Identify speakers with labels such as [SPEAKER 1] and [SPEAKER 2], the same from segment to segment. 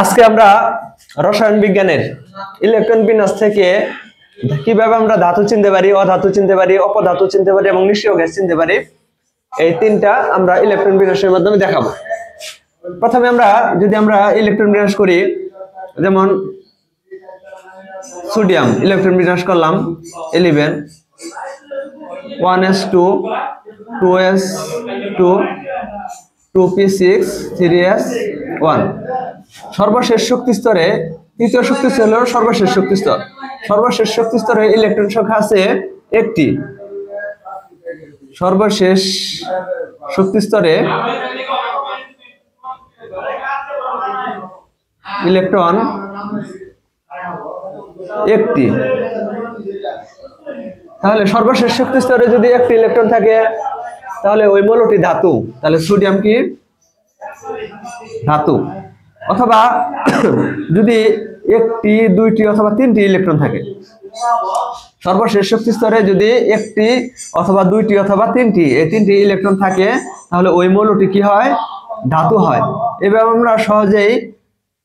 [SPEAKER 1] আজকে আমরা রসায়ন বিজ্ঞানের ইলেকট্রন বিন্যাস থেকে কিভাবে আমরা ধাতু চিনতে পারি, অধাতু চিনতে পারি, অপধাতু চিনতে পারি এবং নিষ্ক্রিয় গ্যাস চিনতে পারি, এই তিনটা আমরা ইলেকট্রন বিন্যাসের মাধ্যমে দেখাবো। প্রথমে আমরা ইলেকট্রন বিন্যাস করি, যেমন সোডিয়াম ইলেকট্রন বিন্যাস করলাম 11 1s2 2s2 2p6 3s1। সর্বশেষ শক্তি স্তরে তৃতীয় শক্তি স্তর হলো সর্বশেষ শক্তি স্তর। সর্বশেষ শক্তি স্তরে ইলেকট্রন সংখ্যা আছে একটি। সর্বশেষ শক্তি স্তরে ইলেকট্রন একটি। তাহলে সর্বশেষ শক্তি স্তরে যদি একটি ইলেকট্রন থাকে তাহলে ওই মৌলটি ধাতু। তাহলে সোডিয়াম কি ধাতু। অথবা যদি একটি, দুইটি অথবা তিনটি ইলেকট্রন থাকে, সর্বশেষ শক্তি স্তরে যদি একটি অথবা দুইটি অথবা তিনটি, এই তিনটি ইলেকট্রন থাকে তাহলে ওই মৌলটি কি হয়? ধাতু হয়। এবার আমরা সহজেই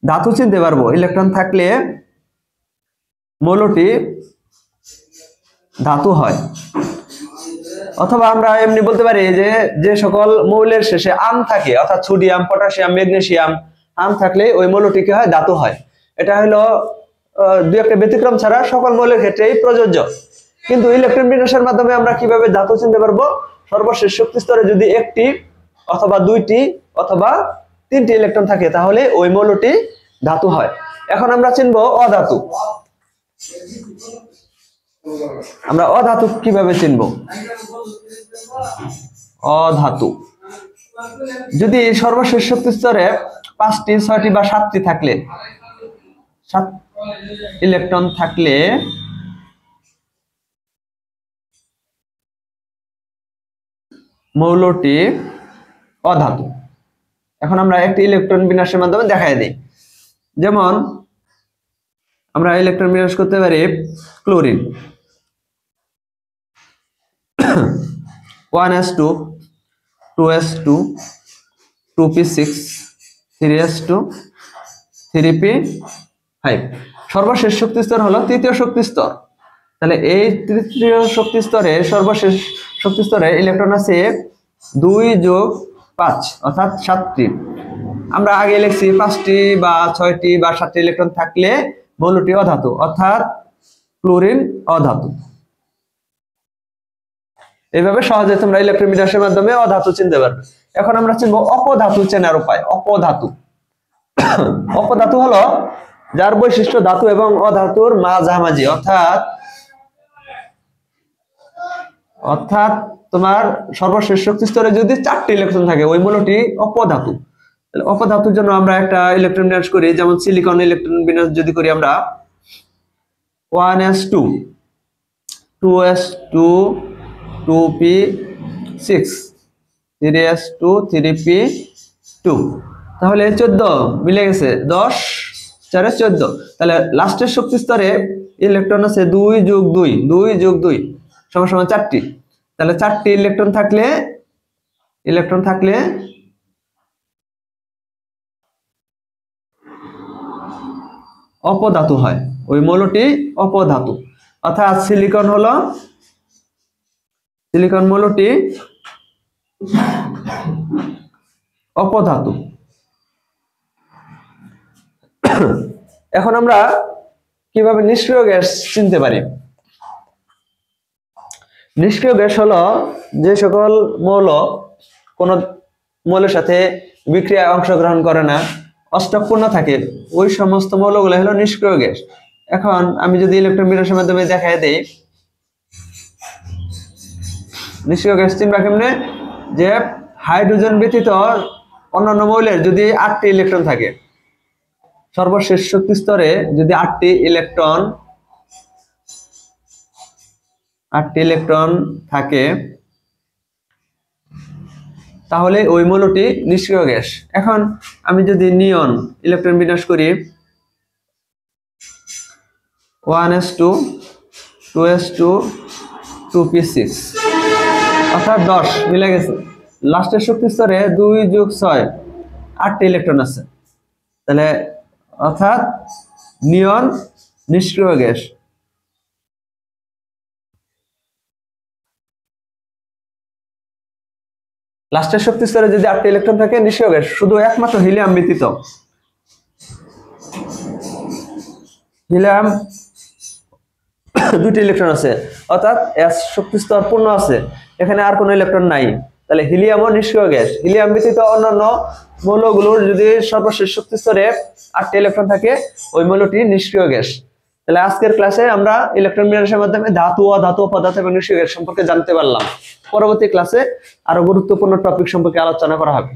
[SPEAKER 1] ধাতু চিনতে পারবো। ইলেকট্রন থাকলে মৌলটি ধাতু হয়। অথবা আমরা এমনি বলতে পারি যে সকল মৌলের শেষে আম থাকে, অর্থাৎ সোডিয়াম, পটাশিয়াম, ম্যাগনেসিয়াম, আম থাকলে ওই মৌলটি কি হয়? ধাতু হয়। এটা হলো দুই একটা ব্যতিক্রম ছাড়া সকল মৌলের ক্ষেত্রেই প্রযোজ্য। কিন্তু ইলেকট্রন বিন্যাসের মাধ্যমে আমরা কিভাবে ধাতু চিনতে পারবো? সর্বশেষ শক্তি স্তরে যদি একটি অথবা দুইটি অথবা তিনটি ইলেকট্রন থাকে তাহলে ওই মৌলটি ধাতু হয়। এখন আমরা চিনবো অধাতু। আমরা অধাতু কিভাবে চিনবো? অধাতু যদি সর্বশেষ শক্তি স্তরে 5টি, 6টি বা 7টি থাকলে, 7 ইলেকট্রন থাকলে মৌলটি অধাতু। এখন আমরা একটি ইলেকট্রন বিন্যাসের মাধ্যমে দেখাই দিই। যেমন আমরা ইলেকট্রন বিন্যাস করতে পারি chlorine 1s2 2s2 2p6 3s2 3p5। সর্বশেষ শক্তি স্তর হলো তৃতীয় শক্তি স্তর। তাহলে এই তৃতীয় শক্তি স্তরে সর্বশেষ শক্তি স্তরে ইলেকট্রন আছে 2 যোগ 5 অর্থাৎ 7টি। আমরা আগে লিখছি 5টি বা 6টি বা 7টি ইলেকট্রন থাকলে মৌলটি অধাতু, অর্থাৎ ক্লোরিন অধাতু। এইভাবে সহজে তোমরা ইলেকট্রন বিন্যাসের মাধ্যমে অধাতু চিনতে পারবে। এখন আমরা চিনবো অপধাতু চেনার উপায়। অপধাতু অপধাতু হলো যার বৈশিষ্ট্য ধাতু এবং অধাতুর মাঝামাঝি, অর্থাৎ তোমার সর্বশেষ শক্তি স্তরে যদি 4টি ইলেকট্রন থাকে ওই মৌলটি অপধাতু। অপধাতুর জন্য আমরা একটা ইলেকট্রন বিন্যাস করি, যেমন সিলিকন ইলেকট্রন বিন্যাস যদি করি আমরা 1s2 2s2 2p6 3s2 3p2। তাহলে 14 মিলে গেছে, 10 4 14। তাহলে লাস্টের শক্তি স্তরে ইলেকট্রন আছে 2 যোগ 2 2 যোগ 2 সমান 4টি। তাহলে 4টি ইলেকট্রন থাকলে অপধাতু হয়, ওই মৌলটি অপধাতু। অর্থাৎ সিলিকন মৌলটি অপধাতু। এখন আমরা কিভাবে নিষ্ক্রিয় গ্যাস চিনতে পারি? নিষ্ক্রিয় গ্যাস হলো যে সকল মৌল কোন মৌলের সাথে বিক্রিয়ায় অংশগ্রহণ করে না, অষ্টকপূর্ণ থাকে, ওই সমস্ত মৌলগুলো হলো নিষ্ক্রিয় গ্যাস। এখন আমি যদি ইলেকট্রন বিন্যাসের মাধ্যমে দেখাই দেই নিষ্ক্রিয় গ্যাস চিনবা কেমনে? যে হাইড্রোজেন ব্যতীত অন্যান্য মৌলের যদি 8টি ইলেকট্রন থাকে, সর্বশেষ শক্তি স্তরে যদি 8টি ইলেকট্রন থাকে তাহলে ওই মৌলটি নিষ্ক্রিয় গ্যাস। এখন আমি যদি নিয়ন ইলেকট্রন বিন্যাস করি 1s2 2s2 2p6 অর্থাৎ 10 মিলে গেছে। লাস্টের শক্তি স্তরে 2 যোগ 6 8টি ইলেকট্রন আছে। তাহলে অর্থাৎ নিয়ন নিষ্ক্রিয় গ্যাস। লাস্টের শক্তি স্তরে যদি 8টি ইলেকট্রন থাকে নিষ্ক্রিয় গ্যাস, শুধু একমাত্র হিলিয়াম ব্যতীত। হিলিয়াম 2টি ইলেকট্রন আছে, অর্থাৎ S শক্তি স্তর পূর্ণ আছে, এখানে আর কোনো ইলেকট্রন নাই। তাহলে হিলিয়ামও নিষ্ক্রিয় গ্যাস। হিলিয়াম ব্যতীত অন্যান্য মৌলগুলোর যদি সর্বশেষ শক্তি স্তরে 8টি ইলেকট্রন থাকে, ওই মৌলটি নিষ্ক্রিয় গ্যাস। তাহলে আজকের ক্লাসে আমরা ইলেকট্রন বিন্যাসের মাধ্যমে ধাতু, অধাতু, পদার্থ এবং নিষ্ক্রিয় গ্যাস সম্পর্কে জানতে পারলাম। পরবর্তী ক্লাসে আরো গুরুত্বপূর্ণ টপিক সম্পর্কে আলোচনা করা হবে।